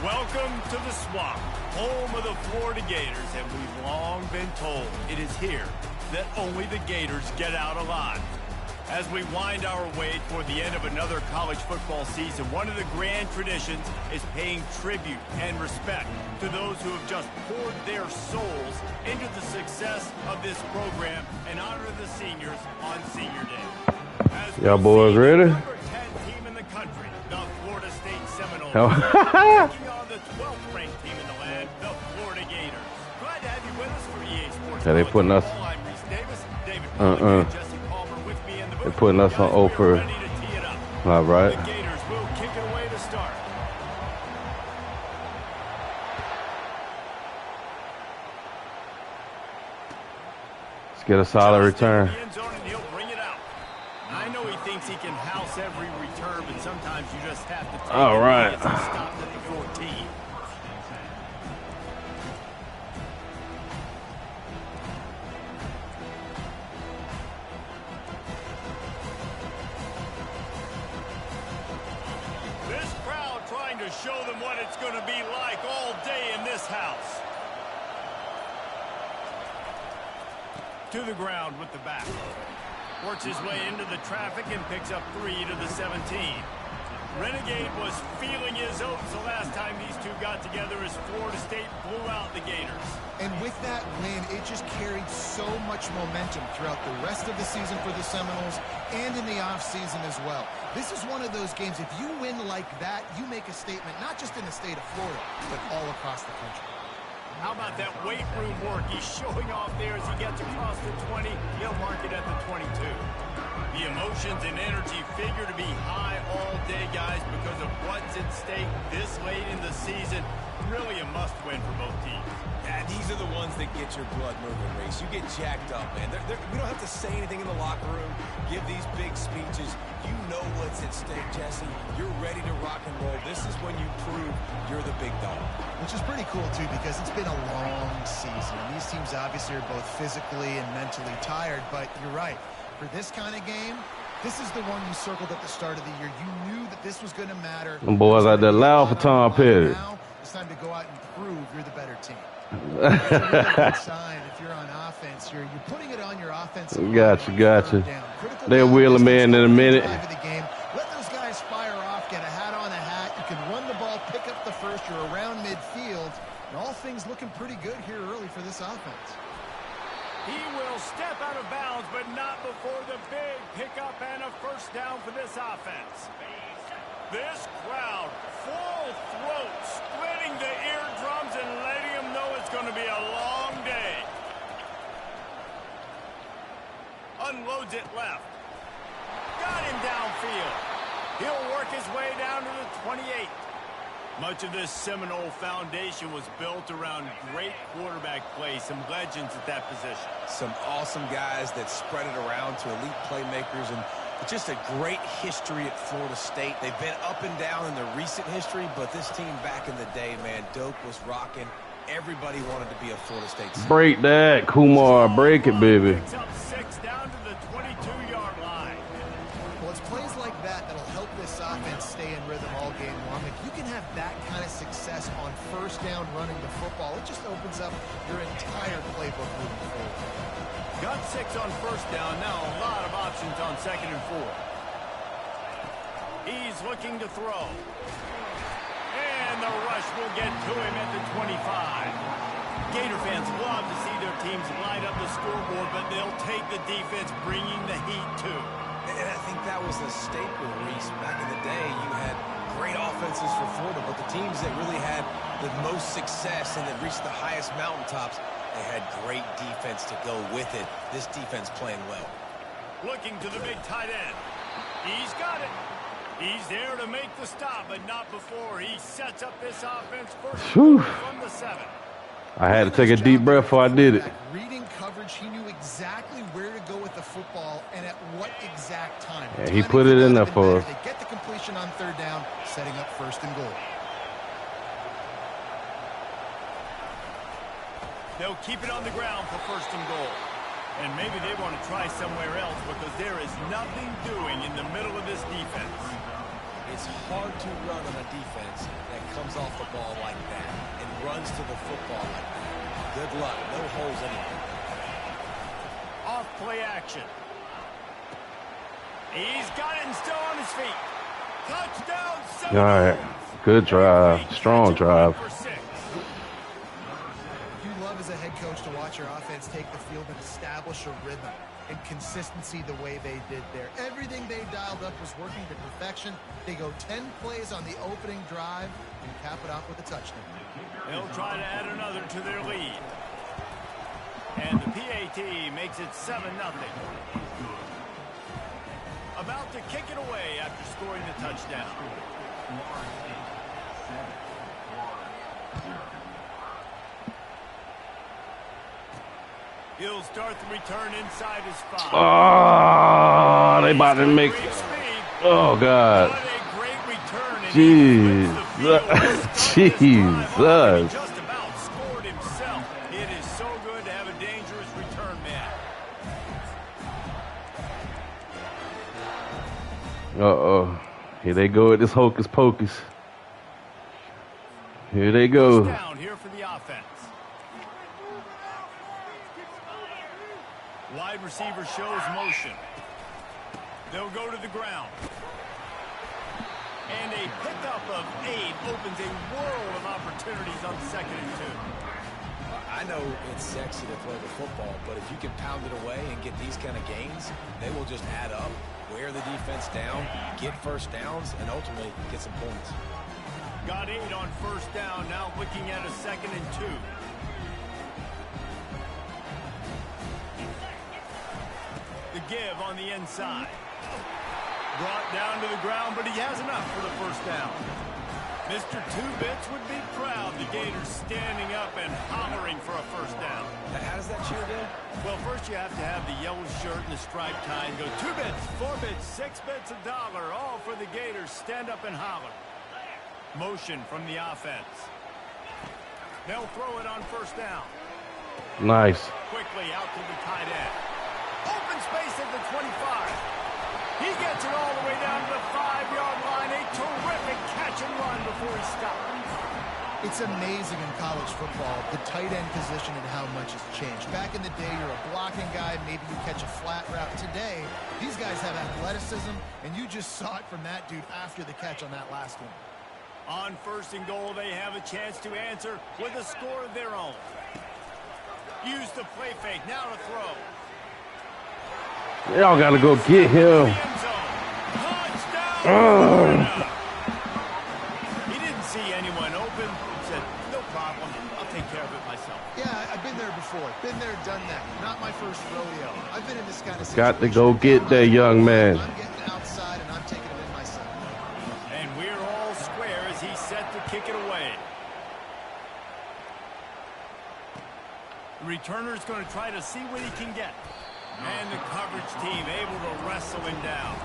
Welcome to the Swamp, home of the Florida Gators, and we've long been told it is here that only the Gators get out alive. As we wind our way toward the end of another college football season, one of the grand traditions is paying tribute and respect to those who have just poured their souls into the success of this program and honor the seniors on Senior Day. Y'all boys ready? Number 10 team in the country, the Florida State Seminoles, taking on the 12th ranked team in the land, the Florida Gators. Glad to have you with us for EA Sports. Yeah, they putting us. I'm Reese Davis, David Jesse Palmer with me in the booth. They're putting us on over. All right. The Gators will kick it away to start. Let's get a solid return. I know he thinks he can house every return, but sometimes you just have to take all right. Stop at the 14. This crowd trying to show them what it's going to be like all day in this house. To the ground with the back. Works his way into the traffic and picks up 3 to the 17. Renegade was feeling his oats the last time these two got together as Florida State blew out the Gators. And with that win, it just carried so much momentum throughout the rest of the season for the Seminoles and in the offseason as well. This is one of those games, if you win like that, you make a statement, not just in the state of Florida, but all across the country. How about that weight room work he's showing off there as he gets across the 20? He'll mark it at the 22. The emotions and energy figure to be high all day, guys, because of what's at stake this late in the season. Really a must-win for both teams. Yeah, these are the ones that get your blood moving, Reese. You get jacked up, man. We don't have to say anything in the locker room, give these big speeches. You know what's at stake, Jesse. You're ready to rock and roll. This is when you prove you're the big dog. Which is pretty cool, too, because it's been a long season. And these teams obviously are both physically and mentally tired, but you're right. For this kind of game, this is the one you circled at the start of the year. You knew that this was going to matter. Them boys out there loud for Tom Petty. Now it's time to go out and prove you're the better team. That's a really good sign. If you're on offense, you're putting it on your offensive line. Gotcha. They'll wheel a man in a minute. Let those guys fire off, get a hat on a hat. You can run the ball, pick up the first. You're around midfield. And all things looking pretty good here early for this offense. He will step out of bounds, but not before the big pickup and a first down for this offense. This crowd, full throat, splitting the eardrums and letting them know it's going to be a long day. Unloads it left. Got him downfield. He'll work his way down to the 28. Much of this Seminole foundation was built around great quarterback play, some legends at that position. Some awesome guys that spread it around to elite playmakers, and just a great history at Florida State. They've been up and down in the recent history, but this team back in the day, man, Doak was rocking. Everybody wanted to be a Florida State. Break that, Kumar. Break it, baby. Picks up 6 down to the 22-yard line. Well, it's plays like that that'll help this offense stay in rhythm all game long. If you can have that kind of success on first down running the football, it just opens up your entire playbook moving forward. Got 6 on first down. Now a lot of options on 2nd and 4. He's looking to throw. And the rush will get to him at the 25. Gator fans love to see their teams light up the scoreboard, but they'll take the defense bringing the heat too. And I think that was a staple, Reese. Back in the day, you had great offenses for Florida, but the teams that really had the most success and that reached the highest mountaintops, they had great defense to go with it. This defense playing well. Looking to the big tight end. He's got it. He's there to make the stop, but not before he sets up this offense first from the 7. I had to take a deep breath before I did it. Reading coverage, he knew exactly where to go with the football and at what exact time. Yeah, he put it in there for us. They get the completion on 3rd down, setting up 1st and goal. They'll keep it on the ground for 1st and goal. And maybe they want to try somewhere else because there is nothing doing in the middle of this defense. It's hard to run on a defense that comes off the ball like that and runs to the football like that. Good luck. No holes anywhere. Off play action. He's got it and still on his feet. Touchdown, All right. Good drive. Strong drive. You love as a head coach to watch your offense take the field and establish a rhythm and consistency the way they did there. Everything they dialed up was working to perfection. They go 10 plays on the opening drive and cap it off with a touchdown. They'll try to add another to their lead. And the PAT makes it 7-0. About to kick it away after scoring the touchdown. He'll start the return inside his 5. Oh, they about to make. Oh God. What a great return. Jesus. Jesus. Just about scored himself. It is so good to have a dangerous return man. Uh-oh. Here they go with this hocus pocus. Here they go. Down here for the offense. Wide receiver shows motion. They'll go to the ground. And a pickup of 8 opens a world of opportunities on 2nd and 2. I know it's sexy to throw the football, but if you can pound it away and get these kind of gains, they will just add up, wear the defense down, get first downs, and ultimately get some points. Got 8 on 1st down, now looking at a 2nd and 2. The give on the inside. Brought down to the ground, but he has enough for the 1st down. Mr. Two-Bits would be proud. The Gators standing up and hollering for a 1st down. How does that cheer go? Well, first you have to have the yellow shirt and the striped tie and go 2 bits, 4 bits, 6 bits, $1, all for the Gators. Stand up and holler. Motion from the offense. They'll throw it on 1st down. Nice. Quickly out to the tight end. Open space at the 25. He gets it all the way down to the 5-yard line. A terrific catch and run before he stops. It's amazing in college football, the tight end position and how much has changed. Back in the day, you're a blocking guy, maybe you catch a flat route. Today, these guys have athleticism, and you just saw it from that dude after the catch on that last one. On 1st and goal, they have a chance to answer with a score of their own. Use the play fake, now to throw. Y'all gotta go get him. He didn't see anyone open. Said, no problem. I'll take care of it myself. Yeah, I've been there before. Been there, done that. Not my first rodeo. I've been in this kind of situation. Got to go get that young man. I'm getting outside and I'm taking it in myself. And we're all square as he's set to kick it away. The returner's going to try to see what he can get. And the coverage team able to wrestle him down.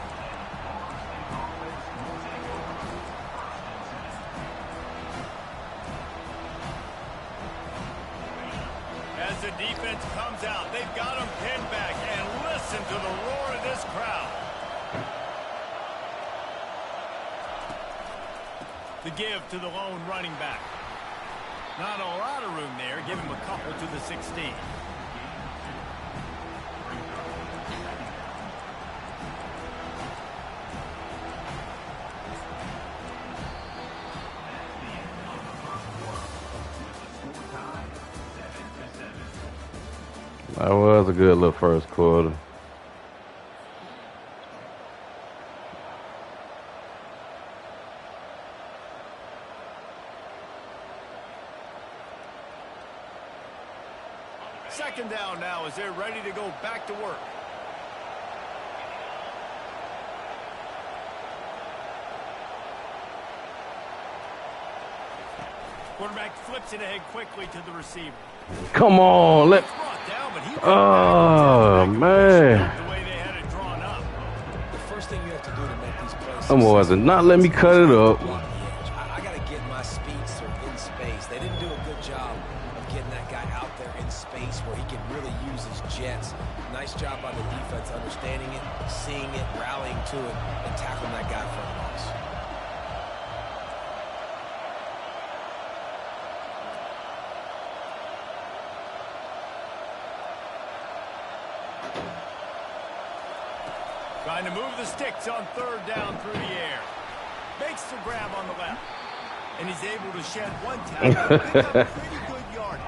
As the defense comes out, they've got him pinned back. And listen to the roar of this crowd. The give to the lone running back. Not a lot of room there. Give him a couple to the 16. That was a good little 1st quarter. Second down now as they're ready to go back to work. Quarterback flips it ahead quickly to the receiver. Come on, let. Oh man. The way they had it drawn up. The first thing you have to do to make these plays. Come on, not let me cut it up. I got to get my speedster in space. They didn't do a good job of getting that guy out there in space where he can really use his jets. Nice job by the defense understanding it, seeing it, rallying to it, and tackling that guy for a loss. Trying to move the sticks on third down through the air. Makes the grab on the left. And he's able to shed one tackle. Pick up pretty good yardage.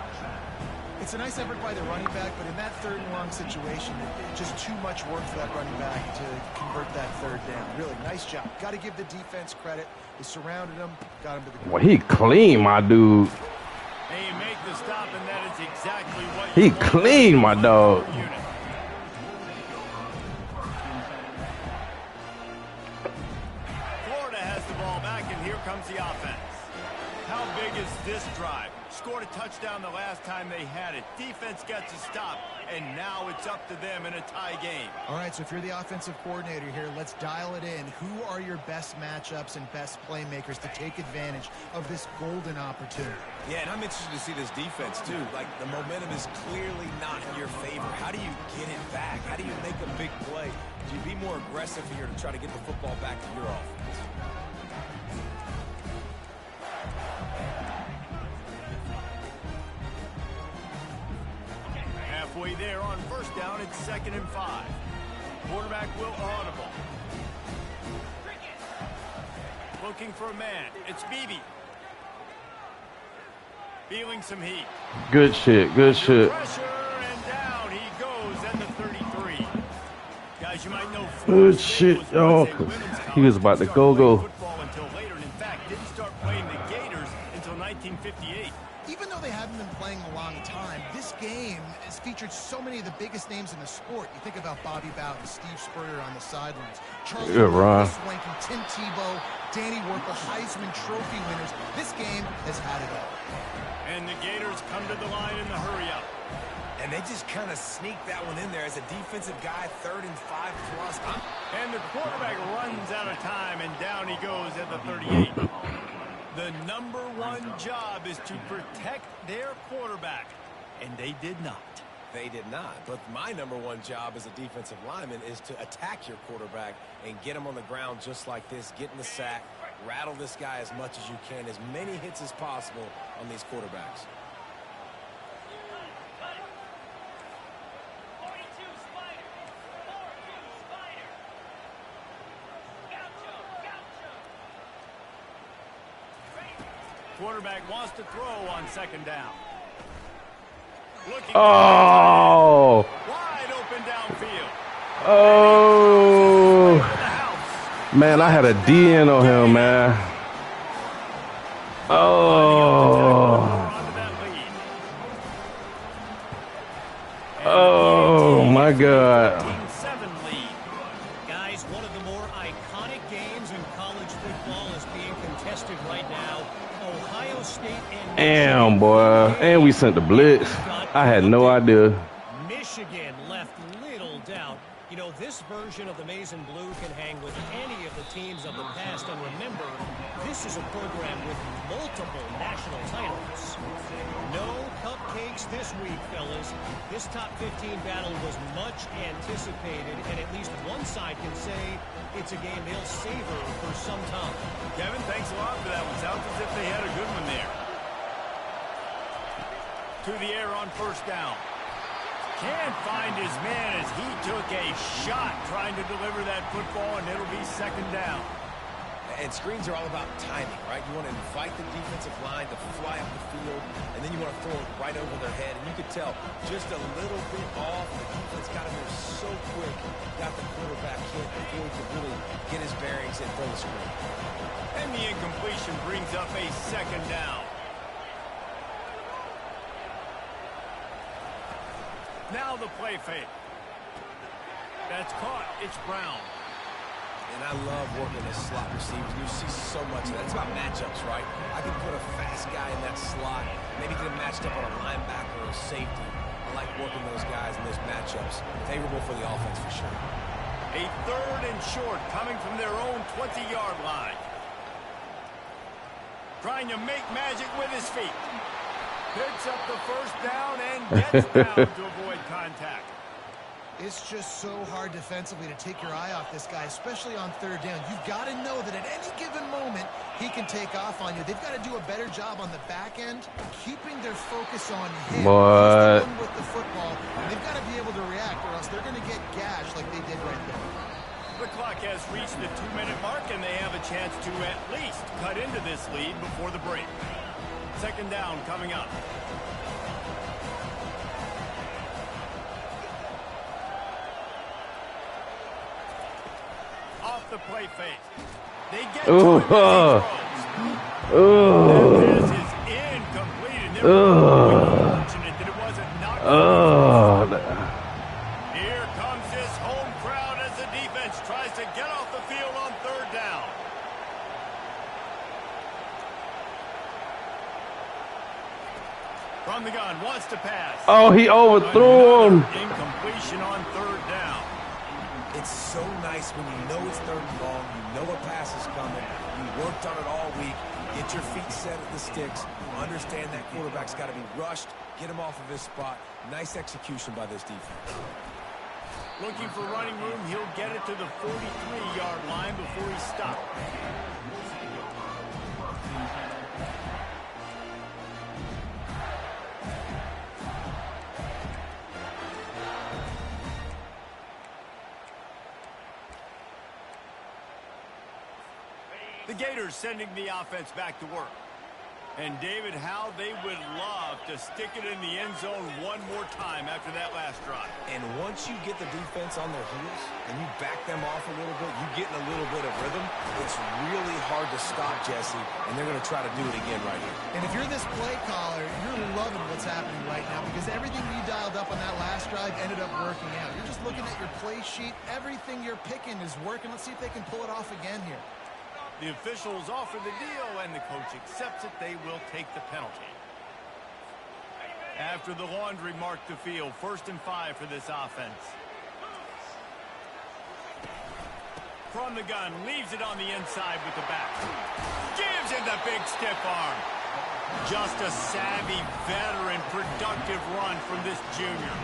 It's a nice effort by the running back, but in that third and long situation, it's just too much work for that running back to convert that third down. Really, nice job. Got to give the defense credit. They surrounded him, got him to the ground. Well, he clean, my dude. They make the stop, and that is exactly what He clean, my dog. Florida has the ball back, and here comes the offense. How big is this drive? Scored a touchdown the last time they had it. Defense gets a stop, and now it's up to them in a tie game. All right, so if you're the offensive coordinator here, let's dial it in. Who are your best matchups and best playmakers to take advantage of this golden opportunity? Yeah, and I'm interested to see this defense, too. Like, the momentum is clearly not in your favor. How do you get it back? How do you make a big play? Do you be more aggressive here to try to get the football back to your offense? Halfway there on first down, it's 2nd and 5. Quarterback will audible. Looking for a man. It's Beebe. Feeling some heat. Good shit. Good shit. Pressure, and down he goes at the 33. Guys, you might know Good shit, y'all. He was about to go. Football until later, and in fact, didn't start playing the Gators until 1958. Even though they haven't been playing a long time, this game has featured so many of the biggest names in the sport. You think about Bobby Bowden, Steve Spurrier on the sidelines, Charles Swankin, Tim Tebow, Danny Werfel, Heisman Trophy winners. This game has had it all. And the Gators come to the line in the hurry-up. And they just kind of sneak that one in there as a defensive guy, 3rd and 5 plus. And the quarterback runs out of time, and down he goes at the 38. The number one job is to protect their quarterback, and they did not. They did not. But my number one job as a defensive lineman is to attack your quarterback and get him on the ground just like this, get in the sack, rattle this guy as much as you can, as many hits as possible on these quarterbacks. Quarterback wants to throw on 2nd down. Looking Oh. wide open downfield. Oh. Man, I had a DN on him, man. Oh. Oh, my God. Guys, one of the more iconic games in college football is being contested right now. Ohio State and Damn, boy. And we sent the blitz. I had no idea. Michigan left little doubt. You know, this version of the Maize and Blue can hang with any of the teams of the past. And remember, this is a program with multiple national titles. No cupcakes this week, fellas. This top 15 battle was much anticipated, and at least one side can say it's a game they'll savor for some time. Kevin, thanks a lot for that one. Sounds as if they had a good one there. To the air on first down. Can't find his man as he took a shot trying to deliver that football, and it'll be 2nd down. And screens are all about timing, right? You want to invite the defensive line to fly up the field, and then you want to throw it right over their head. And you could tell just a little bit off. The defense got him there so quick, got the quarterback hit before he could really get his bearings and throw the screen. And the incompletion brings up a 2nd down. Now the play fake. That's caught. It's Brown. And I love working as slot receivers. You see so much of that. It's about matchups, right? I can put a fast guy in that slot, maybe get him matched up on a linebacker or a safety. I like working those guys in those matchups. Favorable for the offense for sure. A 3rd and short coming from their own 20-yard line. Trying to make magic with his feet. Picks up the first down and gets down to avoid contact. It's just so hard defensively to take your eye off this guy, especially on third down. You've got to know that at any given moment, he can take off on you. They've got to do a better job on the back end, keeping their focus on him. What? He's the one with the football. They've got to be able to react, or else they're going to get gashed like they did right there. The clock has reached the 2-minute mark, and they have a chance to at least cut into this lead before the break. Second down coming up. Off the play fake. They get to it. That pass is incomplete, and they're fortunate that it wasn't knocked. Here comes this home crowd as the defense tries to get off the field on third down. From the gun, wants to pass. Oh, he overthrew him. Incompletion on third down. It's so nice when you know it's third and long, you know a pass is coming, you worked on it all week, get your feet set at the sticks, understand that quarterback's got to be rushed, get him off of his spot. Nice execution by this defense. Looking for running room, he'll get it to the 43-yard line before he stopped. The Gators sending the offense back to work. And David, how they would love to stick it in the end zone one more time after that last drive. And once you get the defense on their heels and you back them off a little bit, you get in a little bit of rhythm, it's really hard to stop, Jesse, and they're going to try to do it again right here. And if you're this play caller, you're loving what's happening right now because everything you dialed up on that last drive ended up working out. You're just looking at your play sheet. Everything you're picking is working. Let's see if they can pull it off again here. The officials offer the deal, and the coach accepts it. They will take the penalty. After the laundry marked the field, 1st and 5 for this offense. From the gun, leaves it on the inside with the back. Gives him the big stiff arm. Just a savvy, veteran, productive run from this junior.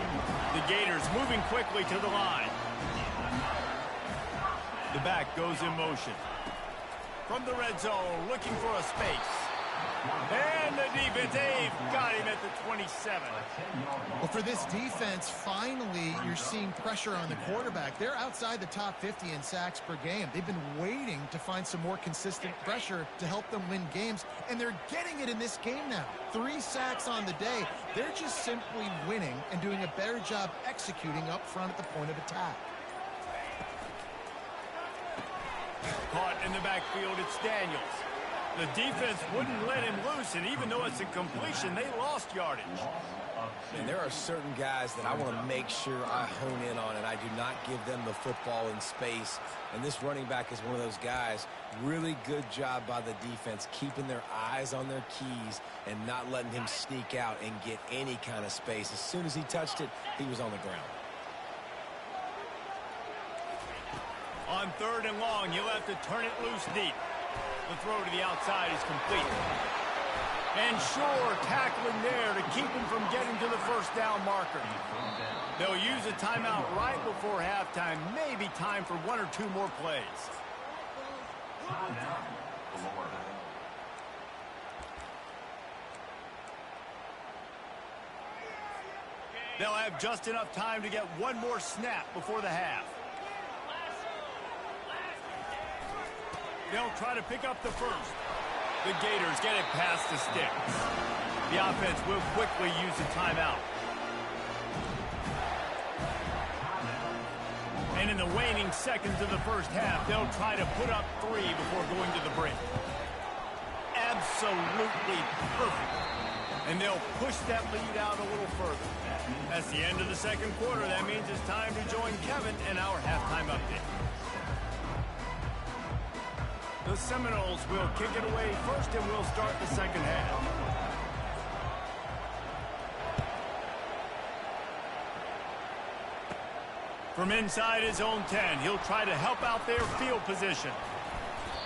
The Gators moving quickly to the line. The back goes in motion. From the red zone, looking for a space. And the defense, they've got him at the 27. Well, for this defense, finally, you're seeing pressure on the quarterback. They're outside the top 50 in sacks per game. They've been waiting to find some more consistent pressure to help them win games, and they're getting it in this game now. 3 sacks on the day. They're just simply winning and doing a better job executing up front at the point of attack. Caught in the backfield, it's Daniels. The defense wouldn't let him loose, and even though it's a completion, they lost yardage. And there are certain guys that I want to make sure I hone in on, and I do not give them the football in space. And this running back is one of those guys. Really good job by the defense, keeping their eyes on their keys and not letting him sneak out and get any kind of space. As soon as he touched it, he was on the ground. On 3rd and long, you'll have to turn it loose deep. The throw to the outside is complete. And Shore tackling there to keep him from getting to the 1st down marker. They'll use a timeout right before halftime. Maybe time for 1 or 2 more plays. They'll have just enough time to get 1 more snap before the half. They'll try to pick up the 1st. The Gators get it past the sticks. The offense will quickly use a timeout. And in the waning seconds of the 1st half, they'll try to put up 3 before going to the break. Absolutely perfect. And they'll push that lead out a little further. That's the end of the 2nd quarter. That means it's time to join Kevin in our halftime update. The Seminoles will kick it away first, and we'll start the 2nd half. From inside his own 10, he'll try to help out their field position.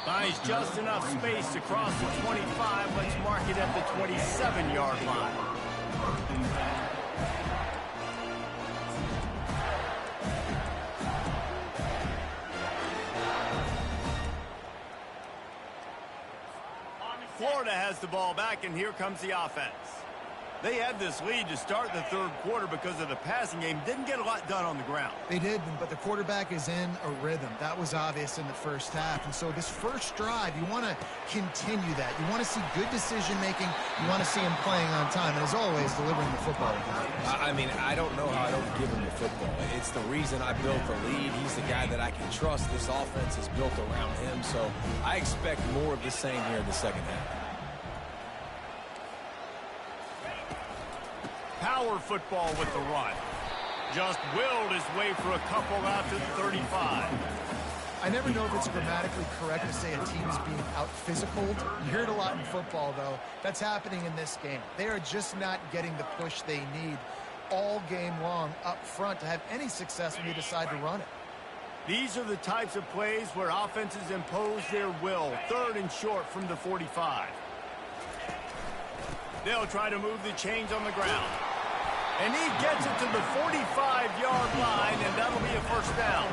Finds just enough space to cross the 25. Let's mark it at the 27-yard line. Florida has the ball back, and here comes the offense. They had this lead to start the third quarter because of the passing game. Didn't get a lot done on the ground. They did, but the quarterback is in a rhythm. That was obvious in the first half. And so this first drive, you want to continue that. You want to see good decision-making. You want to see him playing on time. And as always, delivering the football. I mean, I don't know how I don't give him the football. It's the reason I built the lead. He's the guy that I can trust. This offense is built around him. So I expect more of the same here in the second half. Power football with the run. Just willed his way for a couple out to the 35. I never know if it's grammatically correct to say a team is being out-physicaled. You hear it a lot in football, though. That's happening in this game. They are just not getting the push they need all game long up front to have any success when you decide to run it. These are the types of plays where offenses impose their will. Third and short from the 45. They'll try to move the chains on the ground. And he gets it to the 45-yard line, and that'll be a first down.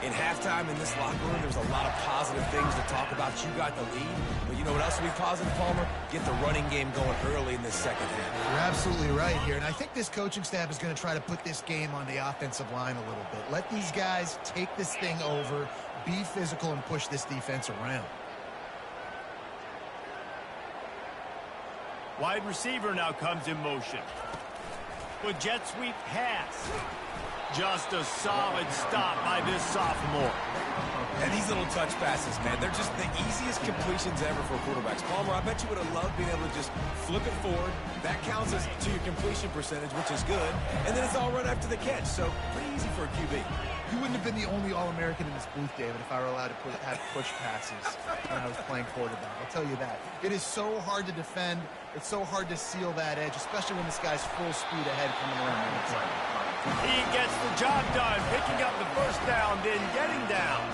In halftime in this locker room, there's a lot of positive things to talk about. You got the lead, but you know what else will be positive, Palmer? Get the running game going early in this second half. You're absolutely right here, and I think this coaching staff is going to try to put this game on the offensive line a little bit. Let these guys take this thing over, be physical, and push this defense around. Wide receiver now comes in motion. With jet sweep pass. Just a solid stop by this sophomore. And these little touch passes, man, they're just the easiest completions ever for quarterbacks. Palmer, I bet you would have loved being able to just flip it forward. That counts as to your completion percentage, which is good. And then it's all run after the catch, so pretty easy for a QB. You wouldn't have been the only All-American in this booth, David, if I were allowed to have push passes when I was playing quarterback. I'll tell you that. It is so hard to defend. It's so hard to seal that edge, especially when this guy's full speed ahead coming around the inside. He gets the job done, picking up the first down, then getting down.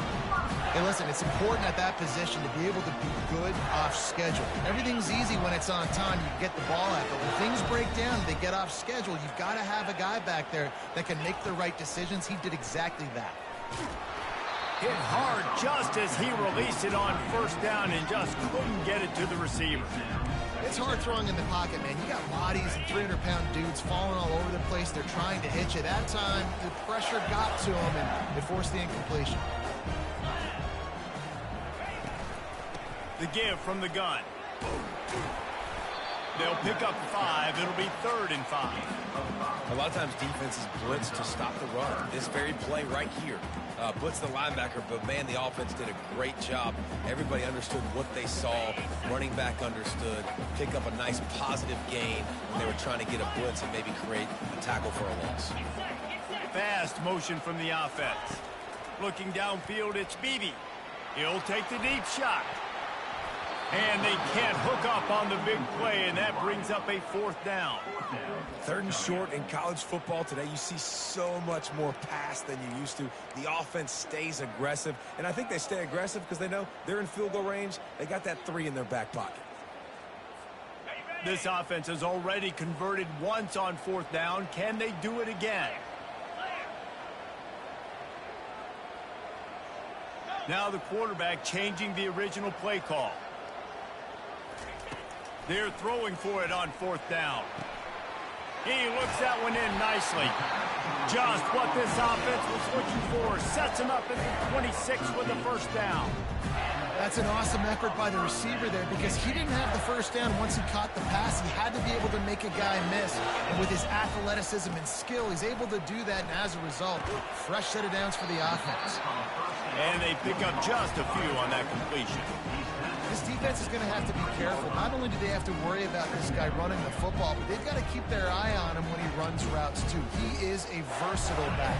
Hey, listen, it's important at that position to be able to be good off schedule. Everything's easy when it's on time. You get the ball out, but when things break down, they get off schedule. You've got to have a guy back there that can make the right decisions. He did exactly that. Hit hard just as he released it on first down and just couldn't get it to the receiver. It's hard throwing in the pocket, man. You got bodies and 300-pound dudes falling all over the place. They're trying to hit you. That time, the pressure got to him, and it forced the incompletion. The give from the gun. They'll pick up 5. It'll be 3rd and 5. A lot of times defenses blitz to stop the run. This very play right here. Blitz the linebacker, but man, the offense did a great job. Everybody understood what they saw. Running back understood. Pick up a nice positive gain when they were trying to get a blitz and maybe create a tackle for a loss. Fast motion from the offense. Looking downfield, it's Beebe. He'll take the deep shot. And they can't hook up on the big play, and that brings up a 4th down. 3rd and short in college football today. You see so much more pass than you used to. The offense stays aggressive, and I think they stay aggressive because they know they're in field goal range. They got that 3 in their back pocket. This offense has already converted once on 4th down. Can they do it again? Now the quarterback changing the original play call. They're throwing for it on 4th down. He looks that one in nicely. Just what this offense was looking for. Sets him up at the 26 with the first down. That's an awesome effort by the receiver there because he didn't have the first down once he caught the pass. He had to be able to make a guy miss. And with his athleticism and skill, he's able to do that. And as a result, fresh set of downs for the offense. And they pick up just a few on that completion. This defense is going to have to be careful. Not only do they have to worry about this guy running the football, but they've got to keep their eye on him when he runs routes, too. He is a versatile back.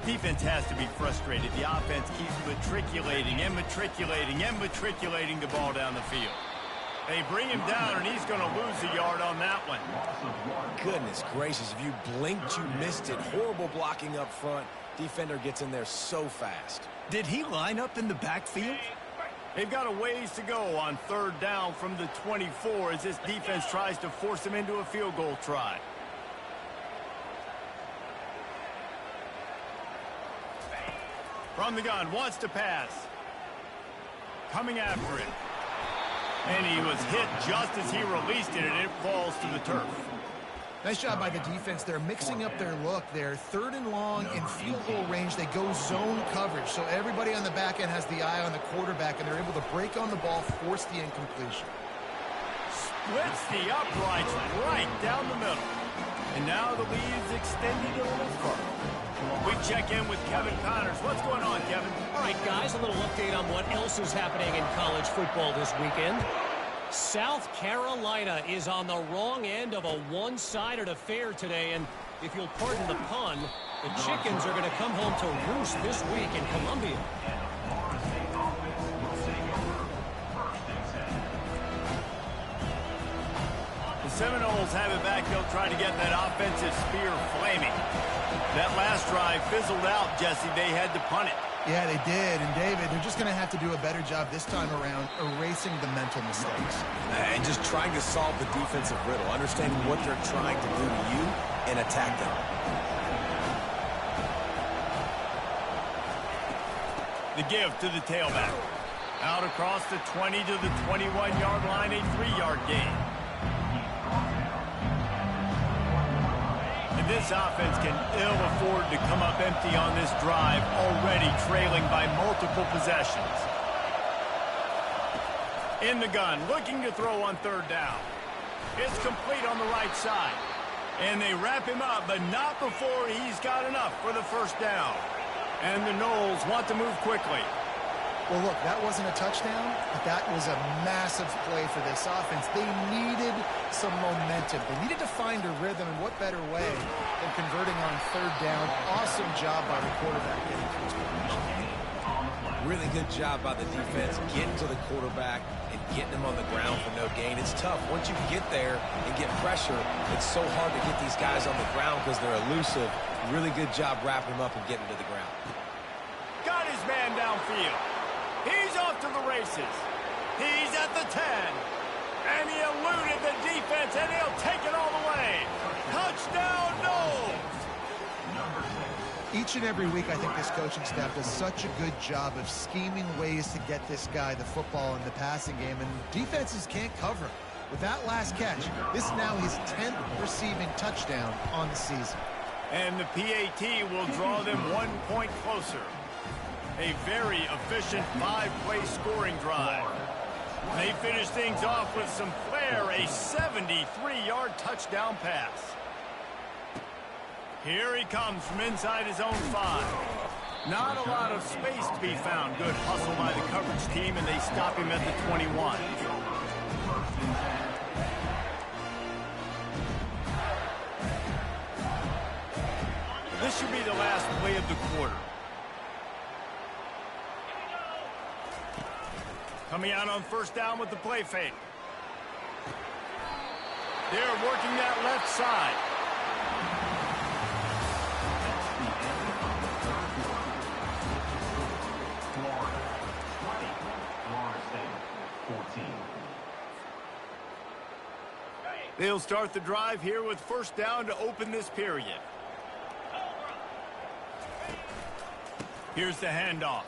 Defense has to be frustrated. The offense keeps matriculating and matriculating and matriculating the ball down the field. They bring him down, and he's going to lose a yard on that one. Goodness gracious, if you blinked, you missed it. Horrible blocking up front. Defender gets in there so fast. Did he line up in the backfield? They've got a ways to go on 3rd down from the 24 as this defense tries to force him into a field goal try. From the gun, wants to pass. Coming after it. And he was hit just as he released it, and it falls to the turf. Nice job by the defense. They're mixing up their look. They're 3rd and long in field goal range. They go zone coverage. So everybody on the back end has the eye on the quarterback, and they're able to break on the ball, force the incompletion. Splits the uprights right down the middle. And now the lead is extended a little further. We check in with Kevin Connors. What's going on, Kevin? All right, guys, a little update on what else is happening in college football this weekend. South Carolina is on the wrong end of a one-sided affair today, and if you'll pardon the pun, the Chickens are going to come home to roost this week in Columbia. The Seminoles have it back. They'll try to get that offensive spear flaming. That last drive fizzled out, Jesse. They had to punt it. Yeah, they did. And, David, they're just going to have to do a better job this time around erasing the mental mistakes. And just trying to solve the defensive riddle, understanding what they're trying to do to you and attack them. The give to the tailback. Out across the 20 to the 21-yard line, a 3-yard gain. This offense can ill afford to come up empty on this drive, already trailing by multiple possessions. In the gun, looking to throw on 3rd down. It's complete on the right side. And they wrap him up, but not before he's got enough for the 1st down. And the Noles want to move quickly. Well, look, that wasn't a touchdown, but that was a massive play for this offense. They needed some momentum. They needed to find a rhythm, and what better way than converting on 3rd down. Awesome job by the quarterback getting to his position. Really good job by the defense getting to the quarterback and getting him on the ground for no gain. It's tough. Once you get there and get pressure, it's so hard to get these guys on the ground because they're elusive. Really good job wrapping him up and getting to the ground. Got his man downfield. He's off to the races. He's at the 10. And he eluded the defense, and he'll take it all the way. Touchdown, Noles! Each and every week, I think this coaching staff does such a good job of scheming ways to get this guy the football in the passing game, and defenses can't cover him. With that last catch, this is now his 10th receiving touchdown on the season. And the PAT will draw them 1 point closer. A very efficient 5-play scoring drive. They finish things off with some flair, a 73-yard touchdown pass. Here he comes from inside his own 5. Not a lot of space to be found. Good hustle by the coverage team, and they stop him at the 21. This should be the last play of the quarter. Coming out on 1st down with the play fake. They're working that left side. They'll start the drive here with 1st down to open this period. Here's the handoff.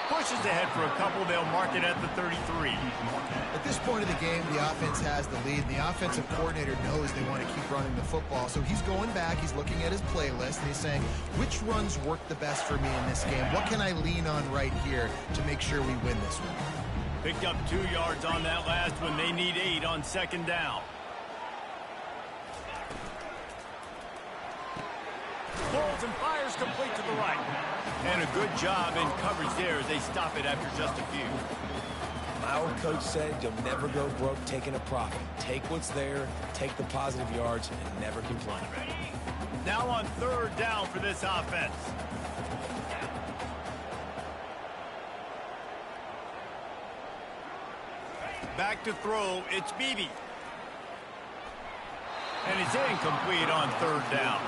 Pushes ahead for a couple. They'll mark it at the 33. At this point of the game, the offense has the lead, and the offensive coordinator knows they want to keep running the football. So he's going back, he's looking at his playlist, and he's saying, which runs work the best for me in this game? What can I lean on right here to make sure we win this one? Picked up 2 yards on that last one. They need 8 on 2nd down. Pulls and fires complete to the right. And a good job in coverage there as they stop it after just a few. My old coach said you'll never go broke taking a profit. Take what's there, take the positive yards, and never complain. Now on 3rd down for this offense. Back to throw, it's Beebe. And it's incomplete on 3rd down.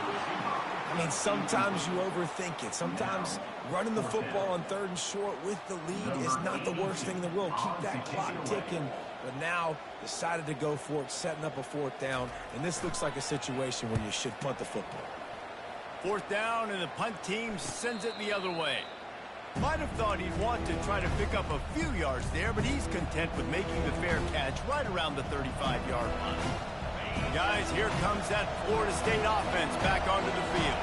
I mean, sometimes you overthink it. Sometimes running the football on 3rd and short with the lead is not the worst thing in the world. Keep that clock ticking. But now decided to go for it, setting up a 4th down. And this looks like a situation where you should punt the football. 4th down, and the punt team sends it the other way. Might have thought he'd want to try to pick up a few yards there, but he's content with making the fair catch right around the 35-yard line. Guys, here comes that Florida State offense back onto the field.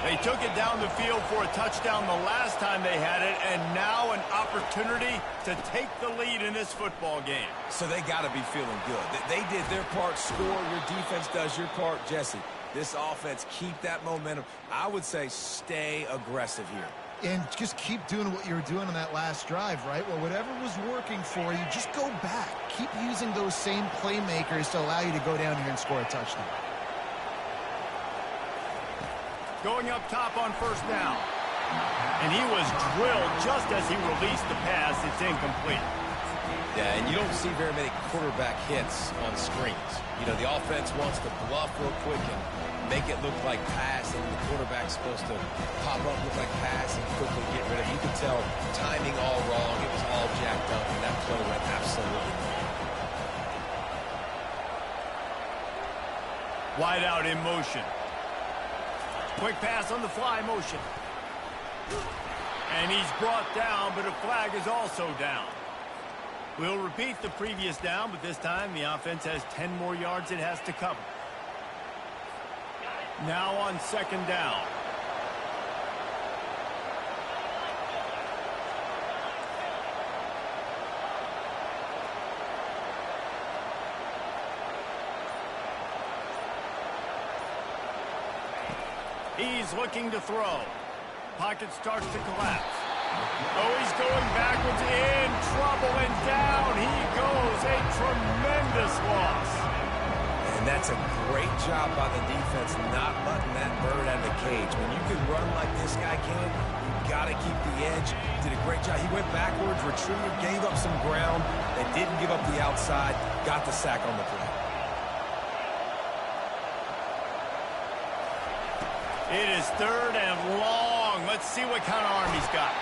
They took it down the field for a touchdown the last time they had it, and now an opportunity to take the lead in this football game. So they got to be feeling good. They did their part, score. Your defense does your part. Jesse, this offense, keep that momentum. I would say stay aggressive here. And just keep doing what you were doing on that last drive, right? Well, whatever was working for you, just go back. Keep using those same playmakers to allow you to go down here and score a touchdown. Going up top on first down. And he was drilled just as he released the pass. It's incomplete. Yeah, and you don't see very many quarterback hits on screens. You know, the offense wants to bluff real quick and make it look like pass, and the quarterback's supposed to pop up, look like pass, and quickly get rid of it. You can tell timing all wrong. It was all jacked up, and that play went absolutely wrong. Wide out in motion. Quick pass on the fly motion. And he's brought down, but a flag is also down. We'll repeat the previous down, but this time the offense has 10 more yards it has to cover. Now on second down. He's looking to throw. Pocket starts to collapse. Oh, he's going backwards, in trouble, and down he goes. A tremendous loss. And that's a great job by the defense not letting that bird out of the cage. When you can run like this guy can, you got to keep the edge. Did a great job. He went backwards, retrieved, gave up some ground, and didn't give up the outside, got the sack on the play. It is third and long. Let's see what kind of arm he's got.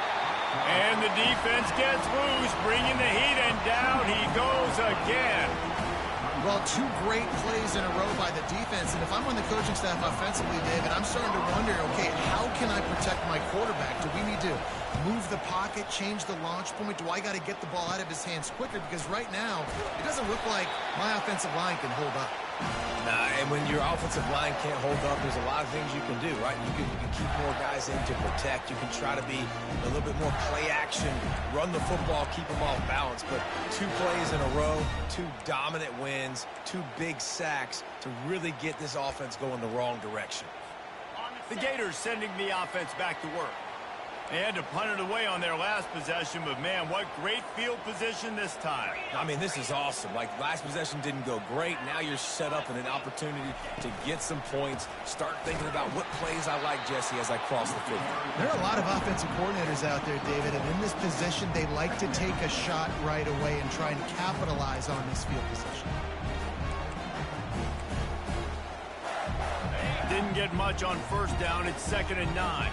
And the defense gets loose, bringing the heat, and down he goes again. Well, two great plays in a row by the defense, and if I'm on the coaching staff offensively, David, I'm starting to wonder, okay, how can I protect my quarterback? Do we need to move the pocket, change the launch point? Do I got to get the ball out of his hands quicker? Because right now, it doesn't look like my offensive line can hold up. Nah, and when your offensive line can't hold up, there's a lot of things you can do, right? You can keep more guys in to protect. You can try to be a little bit more play action, run the football, keep them off balance. But two plays in a row, two dominant wins, two big sacks to really get this offense going the wrong direction. The Gators sending the offense back to work. They had to punt it away on their last possession, but man, what great field position this time. I mean, this is awesome. Like, last possession didn't go great. Now you're set up in an opportunity to get some points. Start thinking about what plays I like, Jesse, as I cross the field. There are a lot of offensive coordinators out there, David, and in this position, they like to take a shot right away and try and capitalize on this field position. Didn't get much on first down. It's 2nd and 9.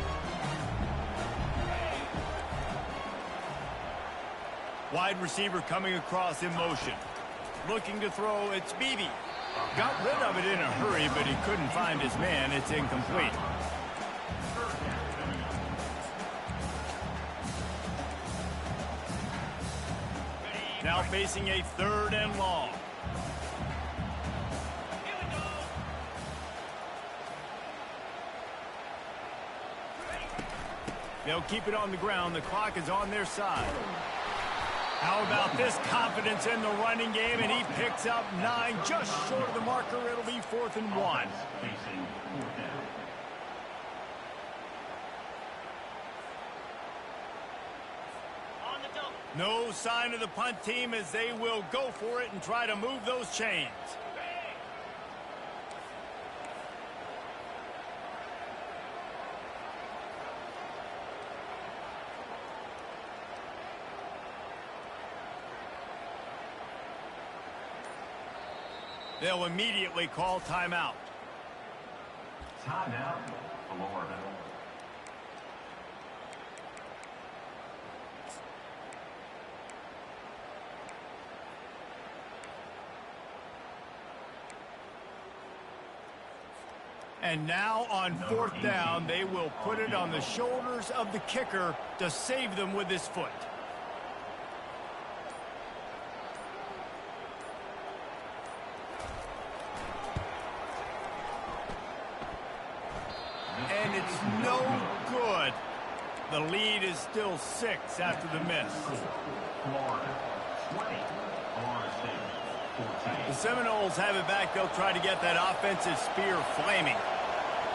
Wide receiver coming across in motion. Looking to throw, it's Beebe. Got rid of it in a hurry, but he couldn't find his man. It's incomplete. Now facing a 3rd and long. They'll keep it on the ground. The clock is on their side. How about this confidence in the running game? And he picks up 9, just short of the marker. It'll be 4th and 1. No sign of the punt team as they will go for it and try to move those chains. They'll immediately call timeout. Timeout, Florida. And now on 4th down, they will put it on the shoulders of the kicker to save them with his foot. And it's no good. The lead is still 6 after the miss. The Seminoles have it back. They'll try to get that offensive spear flaming.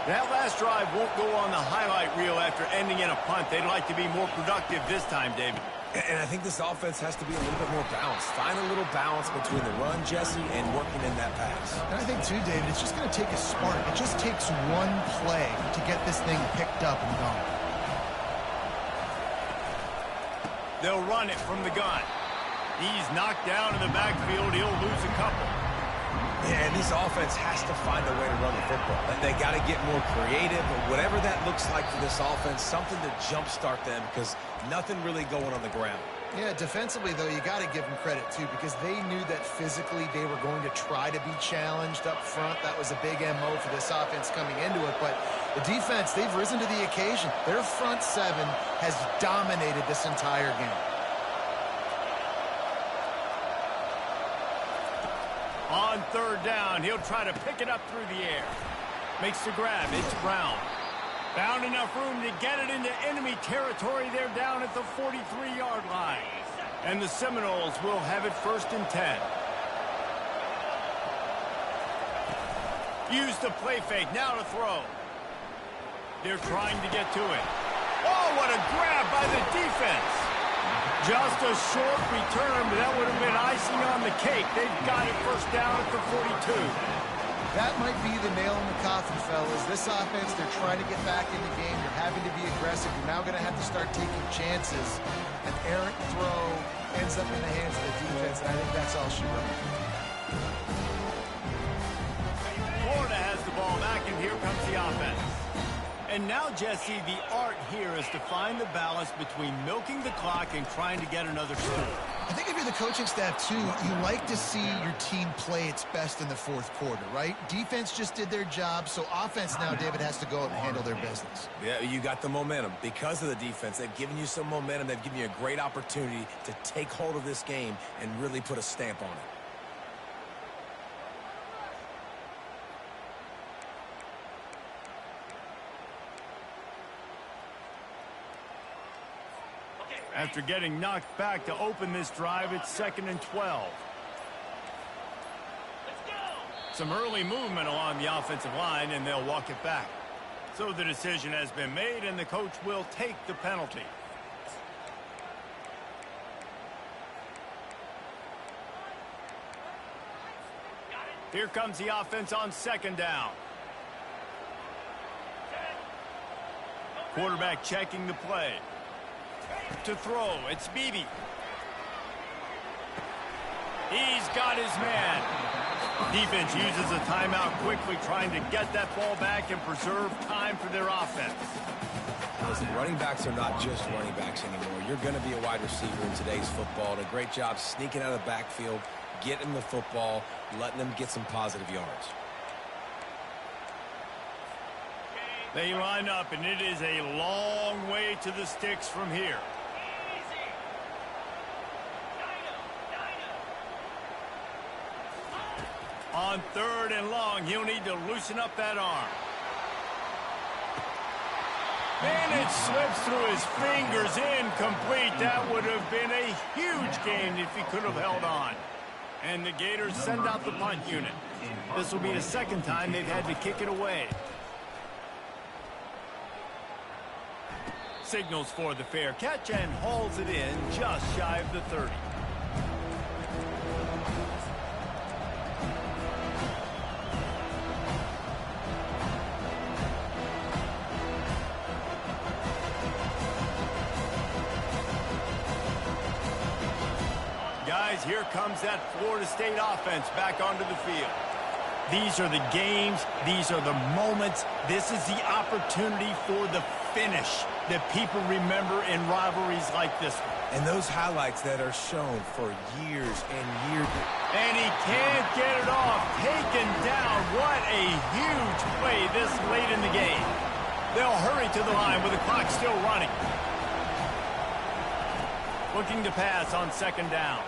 That last drive won't go on the highlight reel after ending in a punt. They'd like to be more productive this time, David. And I think this offense has to be a little bit more balanced. Find a little balance between the run, Jesse, and working in that pass. And I think, too, David, it's just going to take a spark. It just takes one play to get this thing picked up and going. They'll run it from the gun. He's knocked down in the backfield. He'll lose a couple. Yeah, and this offense has to find a way to run the football. They got to get more creative, but whatever that looks like for this offense, something to jumpstart them because nothing really going on the ground. Yeah, defensively, though, you got to give them credit, too, because they knew that physically they were going to try to be challenged up front. That was a big MO for this offense coming into it. But the defense, they've risen to the occasion. Their front seven has dominated this entire game. On 3rd down, he'll try to pick it up through the air. Makes the grab. It's Brown. Found enough room to get it into enemy territory. They're down at the 43-yard line. And the Seminoles will have it 1st and 10. Use the play fake. Now to throw. They're trying to get to it. Oh, what a grab by the defense. Just a short return, but that would have been icing on the cake. They've got it 1st down at the 42. That might be the nail in the coffin, fellas. This offense, they're trying to get back in the game. They're having to be aggressive. You're now going to have to start taking chances. An errant throw ends up in the hands of the defense, and I think that's all she wrote. Florida has the ball back, and here comes the offense. And now, Jesse, the art here is to find the balance between milking the clock and trying to get another score. I think if you're the coaching staff, too, you like to see your team play its best in the 4th quarter, right? Defense just did their job, so offense now, David, has to go out and handle their business. Yeah, you got the momentum. Because of the defense, they've given you some momentum. They've given you a great opportunity to take hold of this game and really put a stamp on it. After getting knocked back to open this drive, it's 2nd and 12. Some early movement along the offensive line, and they'll walk it back. So the decision has been made, and the coach will take the penalty. Here comes the offense on 2nd down. Quarterback checking the play. To throw, it's Beebe. He's got his man. Defense uses a timeout quickly, trying to get that ball back and preserve time for their offense. Listen, running backs are not just running backs anymore. You're going to be a wide receiver in today's football. And a great job sneaking out of the backfield, getting the football, letting them get some positive yards. They line up, and it is a long way to the sticks from here. On 3rd and long, he'll need to loosen up that arm. And it slips through his fingers, incomplete. That would have been a huge gain if he could have held on. And the Gators send out the punt unit. This will be the 2nd time they've had to kick it away. Signals for the fair catch and hauls it in just shy of the 30. Guys, here comes that Florida State offense back onto the field. These are the games. These are the moments. This is the opportunity for the finish that people remember in rivalries like this one. And those highlights that are shown for years and years. And he can't get it off. Taken down. What a huge play this late in the game. They'll hurry to the line with the clock still running. Looking to pass on second down.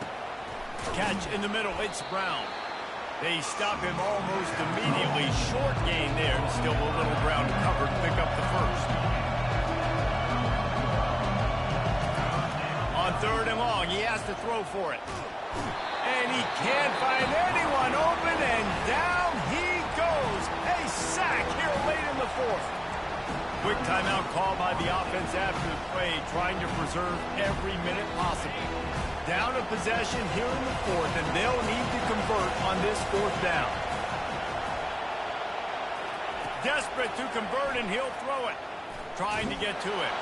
Catch in the middle. It's Brown. They stop him almost immediately. Short gain there, and still a little ground to cover to pick up the first. On third and long, he has to throw for it. And he can't find anyone open, and down he goes. A sack here late in the fourth. Quick timeout called by the offense after the play, trying to preserve every minute possible. Down a possession here in the fourth, and they'll need to convert on this fourth down. Desperate to convert, and he'll throw it. Trying to get to it.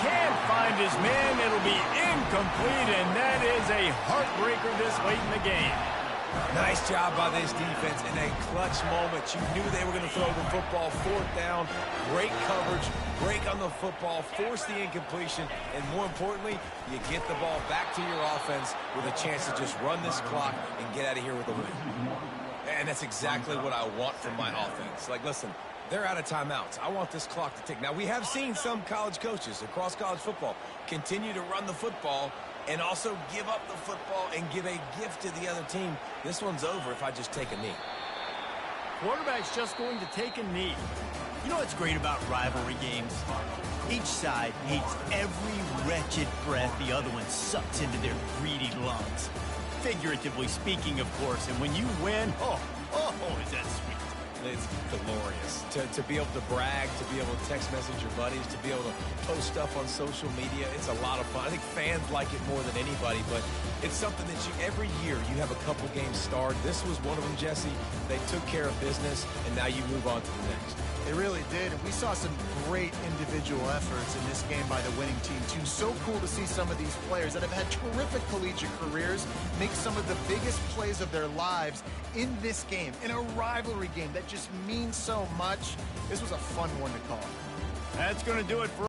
Can't find his man. It'll be incomplete, and that is a heartbreaker this late in the game. Nice job by this defense in a clutch moment. You knew they were going to throw the football. Fourth down, great coverage, break on the football, force the incompletion, and more importantly, you get the ball back to your offense with a chance to just run this clock and get out of here with a win. And that's exactly what I want from my offense. Like, listen, they're out of timeouts. I want this clock to tick. Now, we have seen some college coaches across college football continue to run the football and also give up the football and give a gift to the other team. This one's over if I just take a knee. Quarterback's just going to take a knee. You know what's great about rivalry games? Each side hates every wretched breath the other one sucks into their greedy lungs. Figuratively speaking, of course, and when you win, oh, is that sweet. It's glorious to be able to brag, to be able to text message your buddies, to be able to post stuff on social media. It's a lot of fun. I think fans like it more than anybody, but it's something that every year you have a couple games starred. This was one of them, Jesse. They took care of business, and now you move on to the next. They really did, and we saw some great individual efforts in this game by the winning team, too. So cool to see some of these players that have had terrific collegiate careers make some of the biggest plays of their lives in this game, in a rivalry game that just means so much. This was a fun one to call. That's going to do it for